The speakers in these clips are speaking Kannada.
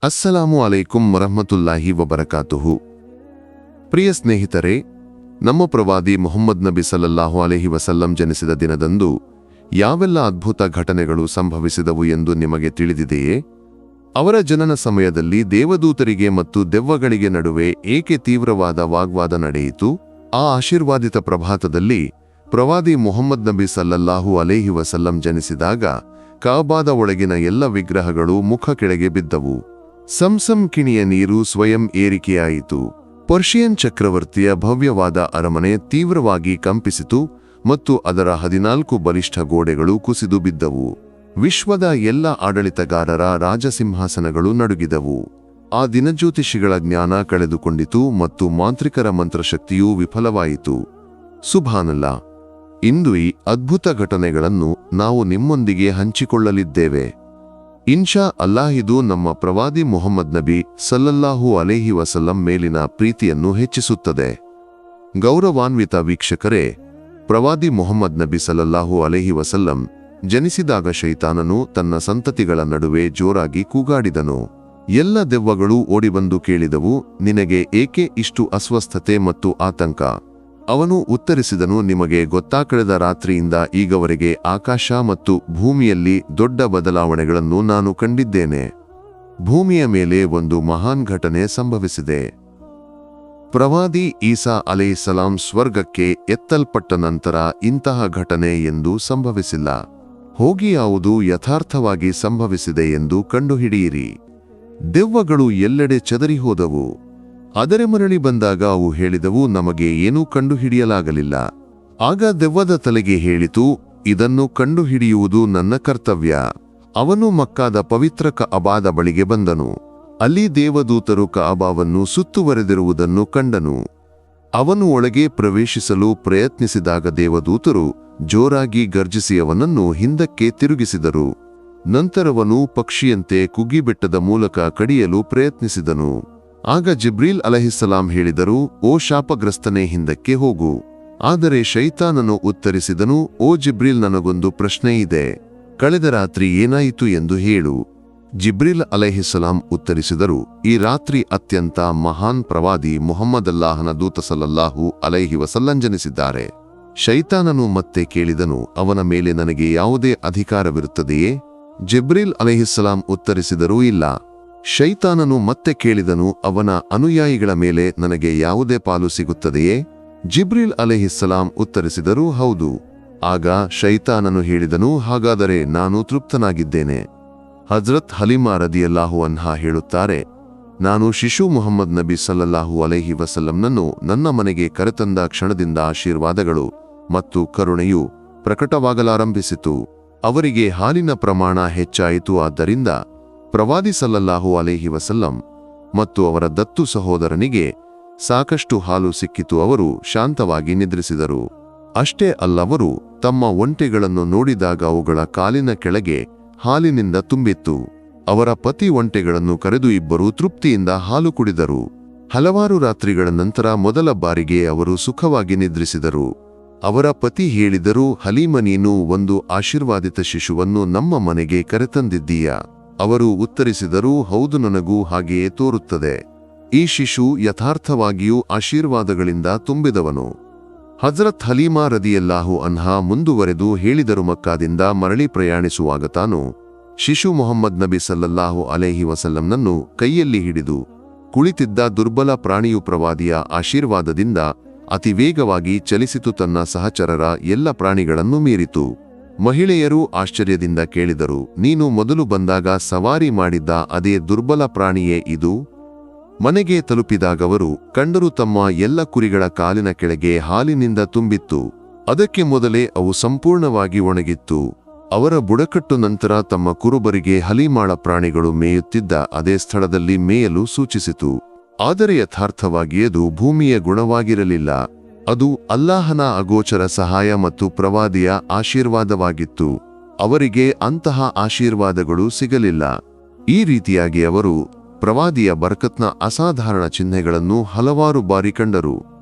ಅಸ್ಸಲಾಮು ಅಲೈಕುಂ ವರಹ್ಮತುಲ್ಲಾಹಿ ವಬರಕಾತುಹು. ಪ್ರಿಯ ಸ್ನೇಹಿತರೆ, ನಮ್ಮ ಪ್ರವಾದಿ ಮುಹಮ್ಮದ್ ನಬಿ ಸಲ್ಲಲ್ಲಾಹು ಅಲೈಹಿ ವಸಲ್ಲಂ ಜನಿಸಿದ ದಿನದಂದು ಯಾವೆಲ್ಲ ಅದ್ಭುತ ಘಟನೆಗಳು ಸಂಭವಿಸಿದವು ಎಂದು ನಿಮಗೆ ತಿಳಿದಿದೆಯೇ? ಅವರ ಜನನ ಸಮಯದಲ್ಲಿ ದೇವದೂತರಿಗೆ ಮತ್ತು ದೆವ್ವಗಳಿಗೆ ನಡುವೆ ಏಕೆ ತೀವ್ರವಾದ ವಾಗ್ವಾದ ನಡೆಯಿತು? ಆ ಆಶೀರ್ವಾದಿತ ಪ್ರಭಾತದಲ್ಲಿ ಪ್ರವಾದಿ ಮುಹಮ್ಮದ್ ನಬಿ ಸಲ್ಲಲ್ಲಾಹು ಅಲೈಹಿ ವಸಲ್ಲಂ ಜನಿಸಿದಾಗ ಕಾಬಾದ ಒಳಗಿನ ಎಲ್ಲ ವಿಗ್ರಹಗಳು ಮುಖ ಕೆಳಗೆ ಬಿದ್ದವು. ಸಂಸಂ ಕಿಣಿಯ ನೀರು ಸ್ವಯಂ ಏರಿಕೆಯಾಯಿತು. ಪರ್ಷಿಯನ್ ಚಕ್ರವರ್ತಿಯ ಭವ್ಯವಾದ ಅರಮನೆ ತೀವ್ರವಾಗಿ ಕಂಪಿಸಿತು ಮತ್ತು ಅದರ 14 ಬಲಿಷ್ಠ ಗೋಡೆಗಳು ಕುಸಿದು ಬಿದ್ದವು. ವಿಶ್ವದ ಎಲ್ಲ ಆಡಳಿತಗಾರರ ರಾಜಸಿಂಹಾಸನಗಳು ನಡುಗಿದವು. ಆ ದಿನಜ್ಯೋತಿಷಿಗಳ ಜ್ಞಾನ ಕಳೆದುಕೊಂಡಿತು ಮತ್ತು ಮಾಂತ್ರಿಕರ ಮಂತ್ರಶಕ್ತಿಯೂ ವಿಫಲವಾಯಿತು. ಸುಬ್ಹಾನಲ್ಲಾ. ಇಂದು ಈ ಅದ್ಭುತ ಘಟನೆಗಳನ್ನು ನಾವು ನಿಮ್ಮೊಂದಿಗೆ ಹಂಚಿಕೊಳ್ಳಲಿದ್ದೇವೆ. ಇನ್ಶಾ ಅಲ್ಲಾಹ್. ಇದು ನಮ್ಮ ಪ್ರವಾದಿ ಮುಹಮ್ಮದ್ ನಬಿ ಸಲ್ಲಲ್ಲಾಹು ಅಲೈಹಿ ವಸಲ್ಲಂ ಮೇಲಿನ ಪ್ರೀತಿಯನ್ನು ಹೆಚ್ಚಿಸುತ್ತದೆ. ಗೌರವಾನ್ವಿತ ವೀಕ್ಷಕರೇ, ಪ್ರವಾದಿ ಮುಹಮ್ಮದ್ ನಬಿ ಸಲ್ಲಲ್ಲಾಹು ಅಲೈಹಿ ವಸಲ್ಲಂ ಜನಿಸಿದಾಗ ಶೈತಾನನು ತನ್ನ ಸಂತತಿಗಳ ನಡುವೆ ಜೋರಾಗಿ ಕೂಗಾಡಿದನು. ಎಲ್ಲ ದೆವ್ವಗಳು ಓಡಿಬಂದು ಕೇಳಿದವು, ನಿನಗೆ ಏಕೆ ಇಷ್ಟು ಅಸ್ವಸ್ಥತೆ ಮತ್ತು ಆತಂಕ? ಅವನು ಉತ್ತರಿಸಿದನು, ನಿಮಗೆ ಗೊತ್ತಾ, ಕಳೆದ ರಾತ್ರಿಯಿಂದ ಈಗವರೆಗೆ ಆಕಾಶ ಮತ್ತು ಭೂಮಿಯಲ್ಲಿ ದೊಡ್ಡ ಬದಲಾವಣೆಗಳನ್ನು ನಾನು ಕಂಡಿದ್ದೇನೆ. ಭೂಮಿಯ ಮೇಲೆ ಒಂದು ಮಹಾನ್ ಘಟನೆ ಸಂಭವಿಸಿದೆ. ಪ್ರವಾದಿ ಈಸಾ ಅಲೈಹಿಸ್ಸಲಾಂ ಸ್ವರ್ಗಕ್ಕೆ ಎತ್ತಲ್ಪಟ್ಟ ನಂತರ ಇಂತಹ ಘಟನೆ ಎಂದೂ ಸಂಭವಿಸಿಲ್ಲ. ಹೋಗಿ ಯಾವುದು ಯಥಾರ್ಥವಾಗಿ ಸಂಭವಿಸಿದೆ ಎಂದು ಕಂಡುಹಿಡಿಯಿರಿ. ದೆವ್ವಗಳು ಎಲ್ಲೆಡೆ ಚದರಿ ಹೋದವು. ಆದರೆ ಮರಳಿ ಬಂದಾಗ ಅವು ಹೇಳಿದವು, ನಮಗೆ ಏನೂ ಕಂಡುಹಿಡಿಯಲಾಗಲಿಲ್ಲ. ಆಗ ದೆವ್ವದ ತಲೆಗೆ ಹೇಳಿತು, ಇದನ್ನು ಕಂಡುಹಿಡಿಯುವುದು ನನ್ನ ಕರ್ತವ್ಯ. ಅವನು ಮಕ್ಕಾದ ಪವಿತ್ರ ಕಅಬಾದ ಬಳಿಗೆ ಬಂದನು. ಅಲ್ಲಿ ದೇವದೂತರು ಕಅಬಾವನ್ನು ಸುತ್ತುವರೆದಿರುವುದನ್ನು ಕಂಡನು. ಅವನು ಒಳಗೆ ಪ್ರವೇಶಿಸಲು ಪ್ರಯತ್ನಿಸಿದಾಗ ದೇವದೂತರು ಜೋರಾಗಿ ಗರ್ಜಿಸಿ ಅವನನ್ನು ಹಿಂದಕ್ಕೆ ತಿರುಗಿಸಿದರು. ನಂತರವನು ಪಕ್ಷಿಯಂತೆ ಕುಗ್ಗಿಬೆಟ್ಟದ ಮೂಲಕ ಕಡಿಯಲು ಪ್ರಯತ್ನಿಸಿದನು. ಆಗ ಜಿಬ್ರೀಲ್ ಅಲೈಹಿಸ್ಸಲಾಂ ಹೇಳಿದರು, ಓ ಶಾಪಗ್ರಸ್ತನೇ, ಹಿಂದಕ್ಕೆ ಹೋಗು. ಆದರೆ ಶೈತಾನನು ಉತ್ತರಿಸಿದನು, ಓ ಜಿಬ್ರೀಲ್, ನನಗೊಂದು ಪ್ರಶ್ನೆ ಇದೆ. ಕಳೆದ ರಾತ್ರಿ ಏನಾಯಿತು ಎಂದು ಹೇಳು. ಜಿಬ್ರೀಲ್ ಅಲೈಹಿಸ್ಸಲಾಂ ಉತ್ತರಿಸಿದರು, ಈ ರಾತ್ರಿ ಅತ್ಯಂತ ಮಹಾನ್ ಪ್ರವಾದಿ ಮುಹಮ್ಮದಲ್ಲಾಹನ ದೂತ ಸಲ್ಲಲ್ಲಾಹು ಅಲೈಹಿ ವಸಲ್ಲಂ ಜನಿಸಿದ್ದಾರೆ. ಶೈತಾನನು ಮತ್ತೆ ಕೇಳಿದನು, ಅವನ ಮೇಲೆ ನನಗೆ ಯಾವುದೇ ಅಧಿಕಾರವಿರುತ್ತದೆಯೇ? ಜಿಬ್ರೀಲ್ ಅಲೈಹಿಸ್ಸಲಾಂ ಉತ್ತರಿಸಿದರು, ಇಲ್ಲ. ಶೈತಾನನು ಮತ್ತೆ ಕೇಳಿದನು, ಅವನ ಅನುಯಾಯಿಗಳ ಮೇಲೆ ನನಗೆ ಯಾವುದೇ ಪಾಲು ಸಿಗುತ್ತದೆಯೇ? ಜಿಬ್ರೀಲ್ ಅಲೈಹಿಸ್ಸಲಾಂ ಉತ್ತರಿಸಿದರು, ಹೌದು. ಆಗ ಶೈತಾನನು ಹೇಳಿದನು, ಹಾಗಾದರೆ ನಾನು ತೃಪ್ತನಾಗಿದ್ದೇನೆ. ಹಜ್ರತ್ ಹಲೀಮಾ ರದಿಯಲ್ಲಾಹು ಅನ್ಹಾ ಹೇಳುತ್ತಾರೆ, ನಾನು ಶಿಶು ಮುಹಮ್ಮದ್ ನಬಿ ಸಲ್ಲಲ್ಲಾಹು ಅಲೈಹಿ ವಸಲ್ಲಂನನ್ನು ನನ್ನ ಮನೆಗೆ ಕರೆತಂದ ಕ್ಷಣದಿಂದ ಆಶೀರ್ವಾದಗಳು ಮತ್ತು ಕರುಣೆಯು ಪ್ರಕಟವಾಗಲಾರಂಭಿಸಿತು. ಅವರಿಗೆ ಹಾಲಿನ ಪ್ರಮಾಣ ಹೆಚ್ಚಾಯಿತು. ಆದ್ದರಿಂದ ಪ್ರವಾದಿ ಸಲ್ಲಲ್ಲಾಹು ಅಲೈಹಿ ವಸಲ್ಲಂ ಮತ್ತು ಅವರ ದತ್ತು ಸಹೋದರನಿಗೆ ಸಾಕಷ್ಟು ಹಾಲು ಸಿಕ್ಕಿತು. ಅವರು ಶಾಂತವಾಗಿ ನಿದ್ರಿಸಿದರು. ಅಷ್ಟೇ ಅಲ್ಲವರು ತಮ್ಮ ಒಂಟೆಗಳನ್ನು ನೋಡಿದಾಗ ಅವುಗಳ ಕಾಲಿನ ಕೆಳಗೆ ಹಾಲಿನಿಂದ ತುಂಬಿತ್ತು. ಅವರ ಪತಿ ಒಂಟೆಗಳನ್ನು ಕರೆದು ಇಬ್ಬರೂ ತೃಪ್ತಿಯಿಂದ ಹಾಲು ಕುಡಿದರು. ಹಲವಾರು ರಾತ್ರಿಗಳ ನಂತರ ಮೊದಲ ಬಾರಿಗೆ ಅವರು ಸುಖವಾಗಿ ನಿದ್ರಿಸಿದರು. ಅವರ ಪತಿ ಹೇಳಿದರು, ಹಲೀಮ, ನೀನು ಒಂದು ಆಶೀರ್ವಾದಿತ ಶಿಶುವನ್ನು ನಮ್ಮ ಮನೆಗೆ ಕರೆತಂದಿದ್ದೀಯಾ? ಅವರು ಉತ್ತರಿಸಿದರು, ಹೌದು, ನನಗೂ ಹಾಗೆಯೇ ತೋರುತ್ತದೆ. ಈ ಶಿಶು ಯಥಾರ್ಥವಾಗಿಯೂ ಆಶೀರ್ವಾದಗಳಿಂದ ತುಂಬಿದವನು. ಹಜ್ರತ್ ಹಲೀಮಾ ರದಿಯಲ್ಲಾಹು ಅನ್ಹಾ ಮುಂದುವರೆದು ಹೇಳಿದರು, ಮಕ್ಕಾದಿಂದ ಮರಳಿ ಪ್ರಯಾಣಿಸುವಾಗ ತಾನು ಶಿಶು ಮುಹಮ್ಮದ್ ನಬಿ ಸಲ್ಲಲ್ಲಾಹು ಅಲೈಹಿ ವಸಲ್ಲಂನನ್ನು ಕೈಯಲ್ಲಿ ಹಿಡಿದು ಕುಳಿತಿದ್ದ ದುರ್ಬಲ ಪ್ರಾಣಿಯು ಪ್ರವಾದಿಯ ಆಶೀರ್ವಾದದಿಂದ ಅತಿ ವೇಗವಾಗಿ ಚಲಿಸಿತು. ತನ್ನ ಸಹಚರರ ಎಲ್ಲ ಪ್ರಾಣಿಗಳನ್ನು ಮೀರಿತು. ಮಹಿಳೆಯರು ಆಶ್ಚರ್ಯದಿಂದ ಕೇಳಿದರು, ನೀನು ಮೊದಲು ಬಂದಾಗ ಸವಾರಿ ಮಾಡಿದ್ದ ಅದೇ ದುರ್ಬಲ ಪ್ರಾಣಿಯೇ ಇದು? ಮನೆಗೆ ತಲುಪಿದಾಗವರು ಕಂಡರು, ತಮ್ಮ ಎಲ್ಲ ಕುರಿಗಳ ಕಾಲಿನ ಕೆಳಗೆ ಹಾಲಿನಿಂದ ತುಂಬಿತ್ತು. ಅದಕ್ಕೆ ಮೊದಲೇ ಅವು ಸಂಪೂರ್ಣವಾಗಿ ಒಣಗಿತ್ತು. ಅವರ ಬುಡಕಟ್ಟು ನಂತರ ತಮ್ಮ ಕುರುಬರಿಗೆ ಹಲೀಮಾಳ ಪ್ರಾಣಿಗಳು ಮೇಯುತ್ತಿದ್ದ ಅದೇ ಸ್ಥಳದಲ್ಲಿ ಮೇಯಲು ಸೂಚಿಸಿತು. ಆದರೆ ಯಥಾರ್ಥವಾಗಿ ಅದು ಭೂಮಿಯ ಗುಣವಾಗಿರಲಿಲ್ಲ. ಅದು ಅಲ್ಲಾಹನ ಅಗೋಚರ ಸಹಾಯ ಮತ್ತು ಪ್ರವಾದಿಯ ಆಶೀರ್ವಾದವಾಗಿತ್ತು. ಅವರಿಗೆ ಅಂತಹ ಆಶೀರ್ವಾದಗಳು ಸಿಗಲಿಲ್ಲ. ಈ ರೀತಿಯಾಗಿ ಅವರು ಪ್ರವಾದಿಯ ಬರ್ಕತ್ನ ಅಸಾಧಾರಣ ಚಿಹ್ನೆಗಳನ್ನು ಹಲವಾರು ಬಾರಿ ಕಂಡರು.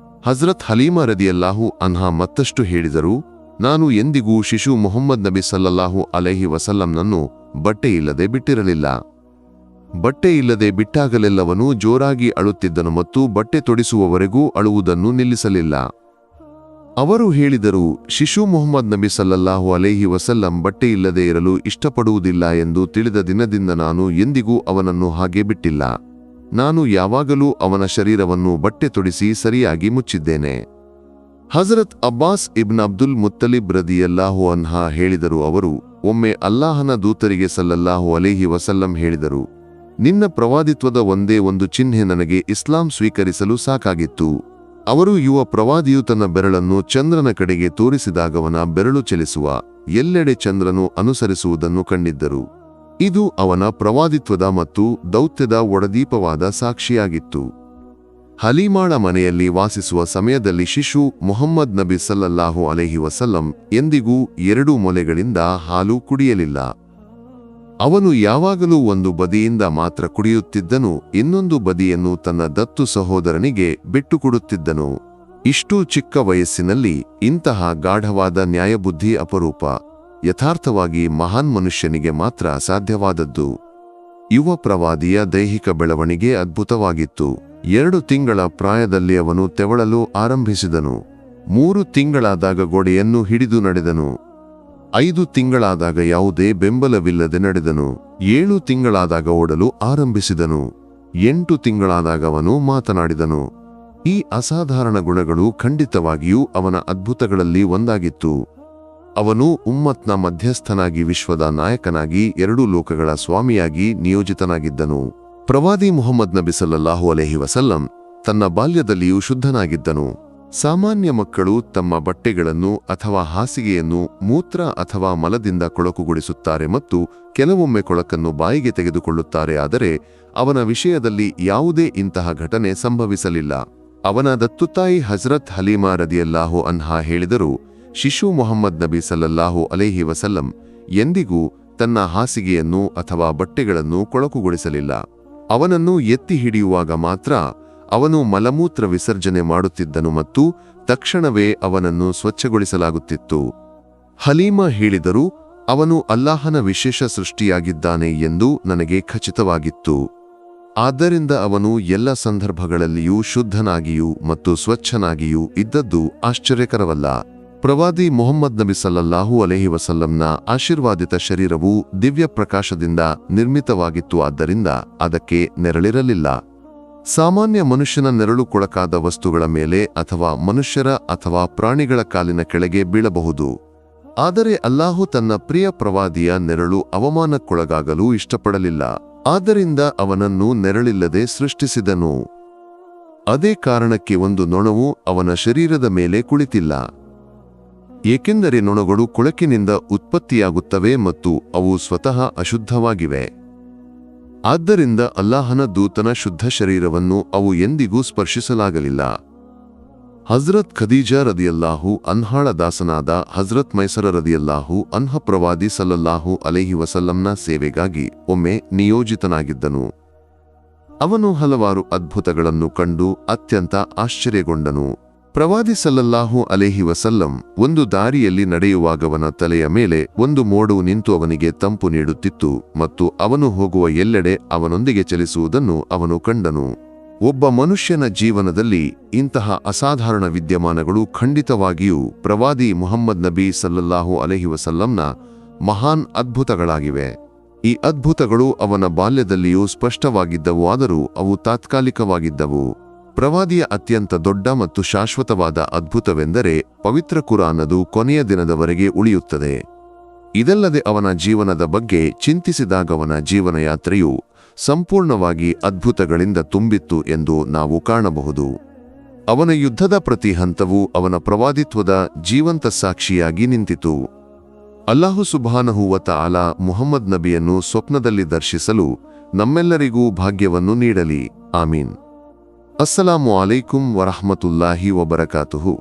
ಹಜ್ರತ್ ಹಲೀಮಾ ರದಿಯಲ್ಲಾಹು ಅನ್ಹಾ ಮತ್ತಷ್ಟು ಹೇಳಿದರು, ನಾನು ಎಂದಿಗೂ ಶಿಶು ಮುಹಮ್ಮದ್ ನಬಿ ಸಲ್ಲಲ್ಲಾಹು ಅಲೈಹಿ ವಸಲ್ಲಂನನ್ನು ಬಟ್ಟೆಯಿಲ್ಲದೆ ಬಿಟ್ಟಿರಲಿಲ್ಲ. ಬಟ್ಟೆ ಇಲ್ಲದೆ ಬಿಟ್ಟಾಗಲೆಲ್ಲವನೂ ಜೋರಾಗಿ ಅಳುತ್ತಿದ್ದನು ಮತ್ತು ಬಟ್ಟೆ ತೊಡಿಸುವವರೆಗೂ ಅಳುವುದನ್ನು ನಿಲ್ಲಿಸಲಿಲ್ಲ. ಅವರು ಹೇಳಿದರು, ಶಿಶು ಮುಹಮ್ಮದ್ ನಬಿ ಸಲ್ಲಲ್ಲಾಹು ಅಲೈಹಿ ವಸಲ್ಲಂ ಬಟ್ಟೆ ಇಲ್ಲದೆ ಇರಲು ಇಷ್ಟಪಡುವುದಿಲ್ಲ ಎಂದು ತಿಳಿದ ದಿನದಿಂದ ನಾನು ಎಂದಿಗೂ ಅವನನ್ನು ಹಾಗೆ ಬಿಟ್ಟಿಲ್ಲ. ನಾನು ಯಾವಾಗಲೂ ಅವನ ಶರೀರವನ್ನು ಬಟ್ಟೆ ತೊಡಿಸಿ ಸರಿಯಾಗಿ ಮುಚ್ಚಿದ್ದೇನೆ. ಹಜರತ್ ಅಬ್ಬಾಸ್ ಇಬ್ನ್ ಅಬ್ದುಲ್ ಮುತ್ತಲಿಬ್ ರದಿಯಲ್ಲಾಹು ಅನ್ಹಾ ಹೇಳಿದರು, ಅವರು ಒಮ್ಮೆ ಅಲ್ಲಾಹನ ದೂತರಿಗೆ ಸಲ್ಲಲ್ಲಾಹು ಅಲೈಹಿ ವಸಲ್ಲಂ ಹೇಳಿದರು, ನಿನ್ನ ಪ್ರವಾದಿತ್ವದ ಒಂದೇ ಒಂದು ಚಿಹ್ನೆ ನನಗೆ ಇಸ್ಲಾಂ ಸ್ವೀಕರಿಸಲು ಸಾಕಾಗಿತ್ತು. ಅವರು ಯುವ ಪ್ರವಾದಿಯು ತನ್ನ ಬೆರಳನ್ನು ಚಂದ್ರನ ಕಡೆಗೆ ತೋರಿಸಿದಾಗವನ ಬೆರಳು ಚಲಿಸುವ ಎಲ್ಲೆಡೆ ಚಂದ್ರನು ಅನುಸರಿಸುವುದನ್ನು ಕಂಡಿದ್ದರು. ಇದು ಅವನ ಪ್ರವಾದಿತ್ವದ ಮತ್ತು ದೌತ್ಯದ ಒಡದೀಪವಾದ ಸಾಕ್ಷಿಯಾಗಿತ್ತು. ಹಲೀಮಾಳ ಮನೆಯಲ್ಲಿ ವಾಸಿಸುವ ಸಮಯದಲ್ಲಿ ಶಿಶು ಮುಹಮ್ಮದ್ ನಬಿ ಸಲ್ಲಲ್ಲಾಹು ಅಲೈಹಿ ವಸಲ್ಲಂ ಎಂದಿಗೂ 2 ಮೊಲೆಗಳಿಂದ ಹಾಲು ಕುಡಿಯಲಿಲ್ಲ. ಅವನು ಯಾವಾಗಲೂ ಒಂದು ಬದಿಯಿಂದ ಮಾತ್ರ ಕುಡಿಯುತ್ತಿದ್ದನು, ಇನ್ನೊಂದು ಬದಿಯನ್ನು ತನ್ನ ದತ್ತು ಸಹೋದರನಿಗೆ ಬಿಟ್ಟುಕೊಡುತ್ತಿದ್ದನು. ಇಷ್ಟೂ ಚಿಕ್ಕ ವಯಸ್ಸಿನಲ್ಲಿ ಇಂತಹ ಗಾಢವಾದ ನ್ಯಾಯಬುದ್ಧಿ ಅಪರೂಪ, ಯಥಾರ್ಥವಾಗಿ ಮಹಾನ್ ಮನುಷ್ಯನಿಗೆ ಮಾತ್ರ ಸಾಧ್ಯವಾದದ್ದು. ಯುವ ಪ್ರವಾದಿಯ ದೈಹಿಕ ಬೆಳವಣಿಗೆ ಅದ್ಭುತವಾಗಿತ್ತು. 2 ತಿಂಗಳ ಪ್ರಾಯದಲ್ಲಿ ಅವನು ತೆವಳಲು ಆರಂಭಿಸಿದನು. 3 ತಿಂಗಳಾದಾಗ ಗೋಡೆಯನ್ನು ಹಿಡಿದು ನಡೆದನು. 5 ತಿಂಗಳಾದಾಗ ಯಾವುದೇ ಬೆಂಬಲವಿಲ್ಲದೆ ನಡೆದನು. 7 ತಿಂಗಳಾದಾಗ ಓಡಲು ಆರಂಭಿಸಿದನು. 8 ತಿಂಗಳಾದಾಗ ಅವನು ಮಾತನಾಡಿದನು. ಈ ಅಸಾಧಾರಣ ಗುಣಗಳು ಖಂಡಿತವಾಗಿಯೂ ಅವನ ಅದ್ಭುತಗಳಲ್ಲಿ ಒಂದಾಗಿತ್ತು. ಅವನು ಉಮ್ಮತ್ನ ಮಧ್ಯಸ್ಥನಾಗಿ, ವಿಶ್ವದ ನಾಯಕನಾಗಿ, 2 ಲೋಕಗಳ ಸ್ವಾಮಿಯಾಗಿ ನಿಯೋಜಿತನಾಗಿದ್ದನು. ಪ್ರವಾದಿ ಮುಹಮ್ಮದ್ ನಬಿ ಸಲ್ಲಲ್ಲಾಹು ಅಲೈಹಿ ವಸಲ್ಲಂ ತನ್ನ ಬಾಲ್ಯದಲ್ಲಿಯೂ ಶುದ್ಧನಾಗಿದ್ದನು. ಸಾಮಾನ್ಯ ಮಕ್ಕಳು ತಮ್ಮ ಬಟ್ಟೆಗಳನ್ನು ಅಥವಾ ಹಾಸಿಗೆಯನ್ನು ಮೂತ್ರ ಅಥವಾ ಮಲದಿಂದ ಕೊಳಕುಗೊಳಿಸುತ್ತಾರೆ ಮತ್ತು ಕೆಲವೊಮ್ಮೆ ಕೊಳಕನ್ನು ಬಾಯಿಗೆ ತೆಗೆದುಕೊಳ್ಳುತ್ತಾರೆ. ಆದರೆ ಅವನ ವಿಷಯದಲ್ಲಿ ಯಾವುದೇ ಇಂತಹ ಘಟನೆ ಸಂಭವಿಸಲಿಲ್ಲ. ಅವನ ದತ್ತುತಾಯಿ ಹಜರತ್ ಹಲೀಮಾ ರದಿಯಲ್ಲಾಹು ಅನ್ಹಾ ಹೇಳಿದರು, ಶಿಶು ಮುಹಮ್ಮದ್ ನಬಿ ಸಲ್ಲಲ್ಲಾಹು ಅಲೈಹಿ ವಸಲ್ಲಂ ಎಂದಿಗೂ ತನ್ನ ಹಾಸಿಗೆಯನ್ನು ಅಥವಾ ಬಟ್ಟೆಗಳನ್ನು ಕೊಳಕುಗೊಳಿಸಲಿಲ್ಲ. ಅವನನ್ನು ಎತ್ತಿ ಹಿಡಿಯುವಾಗ ಮಾತ್ರ ಅವನು ಮಲಮೂತ್ರ ವಿಸರ್ಜನೆ ಮಾಡುತ್ತಿದ್ದನು ಮತ್ತು ತಕ್ಷಣವೇ ಅವನನ್ನು ಸ್ವಚ್ಛಗೊಳಿಸಲಾಗುತ್ತಿತ್ತು. ಹಲೀಮಾ ಹೇಳಿದರು, ಅವನು ಅಲ್ಲಾಹನ ವಿಶೇಷ ಸೃಷ್ಟಿಯಾಗಿದ್ದಾನೆ ಎಂದು ನನಗೆ ಖಚಿತವಾಗಿತ್ತು. ಆದ್ದರಿಂದ ಅವನು ಎಲ್ಲ ಸಂದರ್ಭಗಳಲ್ಲಿಯೂ ಶುದ್ಧನಾಗಿಯೂ ಮತ್ತು ಸ್ವಚ್ಛನಾಗಿಯೂ ಇದ್ದದ್ದು ಆಶ್ಚರ್ಯಕರವಲ್ಲ. ಪ್ರವಾದಿ ಮುಹಮ್ಮದ್ ನಬಿ ಸಲ್ಲಲ್ಲಾಹು ಅಲೈಹಿ ವಸಲ್ಲಂನ ಆಶೀರ್ವಾದಿತ ಶರೀರವು ದಿವ್ಯ ಪ್ರಕಾಶದಿಂದ ನಿರ್ಮಿತವಾಗಿತ್ತು. ಆದ್ದರಿಂದ ಅದಕ್ಕೆ ನೆರಳಿರಲಿಲ್ಲ. ಸಾಮಾನ್ಯ ಮನುಷ್ಯನ ನೆರಳು ಕೊಳಕಾದ ವಸ್ತುಗಳ ಮೇಲೆ ಅಥವಾ ಮನುಷ್ಯರ ಅಥವಾ ಪ್ರಾಣಿಗಳ ಕಾಲಿನ ಕೆಳಗೆ ಬೀಳಬಹುದು. ಆದರೆ ಅಲ್ಲಾಹು ತನ್ನ ಪ್ರಿಯ ಪ್ರವಾದಿಯ ನೆರಳು ಅವಮಾನಕ್ಕೊಳಗಾಗಲು ಇಷ್ಟಪಡಲಿಲ್ಲ. ಆದ್ದರಿಂದ ಅವನನ್ನು ನೆರಳಿಲ್ಲದೆ ಸೃಷ್ಟಿಸಿದನು. ಅದೇ ಕಾರಣಕ್ಕೆ ಒಂದು ನೊಣವು ಅವನ ಶರೀರದ ಮೇಲೆ ಕುಳಿತಿಲ್ಲ. ಏಕೆಂದರೆ ನೊಣಗಳು ಕೊಳಕಿನಿಂದ ಉತ್ಪತ್ತಿಯಾಗುತ್ತವೆ ಮತ್ತು ಅವು ಸ್ವತಃ ಅಶುದ್ಧವಾಗಿವೆ. ಆದ್ದರಿಂದ ಅಲ್ಲಾಹನ ದೂತನ ಶುದ್ಧ ಶರೀರವನ್ನು ಅವು ಎಂದಿಗೂ ಸ್ಪರ್ಶಿಸಲಾಗಲಿಲ್ಲ. ಹಜ್ರತ್ ಖದೀಜಾ ರದಿಯಲ್ಲಾಹು ಅನ್ಹಾಳ ದಾಸನಾದ ಹಜ್ರತ್ ಮೈಸರ ರದಿಯಲ್ಲಾಹು ಅನ್ಹ ಪ್ರವಾದಿ ಸಲ್ಲಲ್ಲಾಹು ಅಲೈಹಿ ವಸಲ್ಲಂನ ಸೇವೆಗಾಗಿ ಒಮ್ಮೆ ನಿಯೋಜಿತನಾಗಿದ್ದನು. ಅವನು ಹಲವಾರು ಅದ್ಭುತಗಳನ್ನು ಕಂಡು ಅತ್ಯಂತ ಆಶ್ಚರ್ಯಗೊಂಡನು. ಪ್ರವಾದಿ ಸಲ್ಲಲ್ಲಾಹು ಅಲೈಹಿ ವಸಲ್ಲಂ ಒಂದು ದಾರಿಯಲ್ಲಿ ನಡೆಯುವಾಗವನ ತಲೆಯ ಮೇಲೆ ಒಂದು ಮೋಡವು ನಿಂತು ಅವನಿಗೆ ತಂಪು ನೀಡುತ್ತಿತ್ತು ಮತ್ತು ಅವನು ಹೋಗುವ ಎಲ್ಲೆಡೆ ಅವನೊಂದಿಗೆ ಚಲಿಸುವುದನ್ನು ಅವನು ಕಂಡನು. ಒಬ್ಬ ಮನುಷ್ಯನ ಜೀವನದಲ್ಲಿ ಇಂತಹ ಅಸಾಧಾರಣ ವಿದ್ಯಮಾನಗಳು ಖಂಡಿತವಾಗಿಯೂ ಪ್ರವಾದಿ ಮುಹಮ್ಮದ್ ನಬಿ ಸಲ್ಲಲ್ಲಾಹು ಅಲೈಹಿ ವಸಲ್ಲಂನ ಮಹಾನ್ ಅದ್ಭುತಗಳಾಗಿವೆ. ಈ ಅದ್ಭುತಗಳು ಅವನ ಬಾಲ್ಯದಲ್ಲಿಯೂ ಸ್ಪಷ್ಟವಾಗಿದ್ದವು, ಆದರೂ ಅವು ತಾತ್ಕಾಲಿಕವಾಗಿದ್ದವು. ಪ್ರವಾದಿಯ ಅತ್ಯಂತ ದೊಡ್ಡ ಮತ್ತು ಶಾಶ್ವತವಾದ ಅದ್ಭುತವೆಂದರೆ ಪವಿತ್ರ ಕುರಾನದು ಕೊನೆಯ ದಿನದವರೆಗೆ ಉಳಿಯುತ್ತದೆ. ಇದಲ್ಲದೆ ಅವನ ಜೀವನದ ಬಗ್ಗೆ ಚಿಂತಿಸಿದಾಗ ಅವನ ಜೀವನಯಾತ್ರೆಯು ಸಂಪೂರ್ಣವಾಗಿ ಅದ್ಭುತಗಳಿಂದ ತುಂಬಿತ್ತು ಎಂದು ನಾವು ಕಾಣಬಹುದು. ಅವನ ಯುದ್ಧದ ಪ್ರತಿ ಹಂತವೂ ಅವನ ಪ್ರವಾದಿತ್ವದ ಜೀವಂತ ಸಾಕ್ಷಿಯಾಗಿ ನಿಂತಿತು. ಅಲ್ಲಾಹು ಸುಬ್ಹಾನಹು ವ ತಆಲಾ ಮುಹಮ್ಮದ್ ನಬಿಯನ್ನು ಸ್ವಪ್ನದಲ್ಲಿ ದರ್ಶಿಸಲು ನಮ್ಮೆಲ್ಲರಿಗೂ ಭಾಗ್ಯವನ್ನು ನೀಡಲಿ. ಆಮೀನ್. ಅಸ್ಸಲಾಮು ಅಲೈಕುಂ ವರಹಮತುಲ್ಲಾಹಿ ವಬರಕಾತುಹು.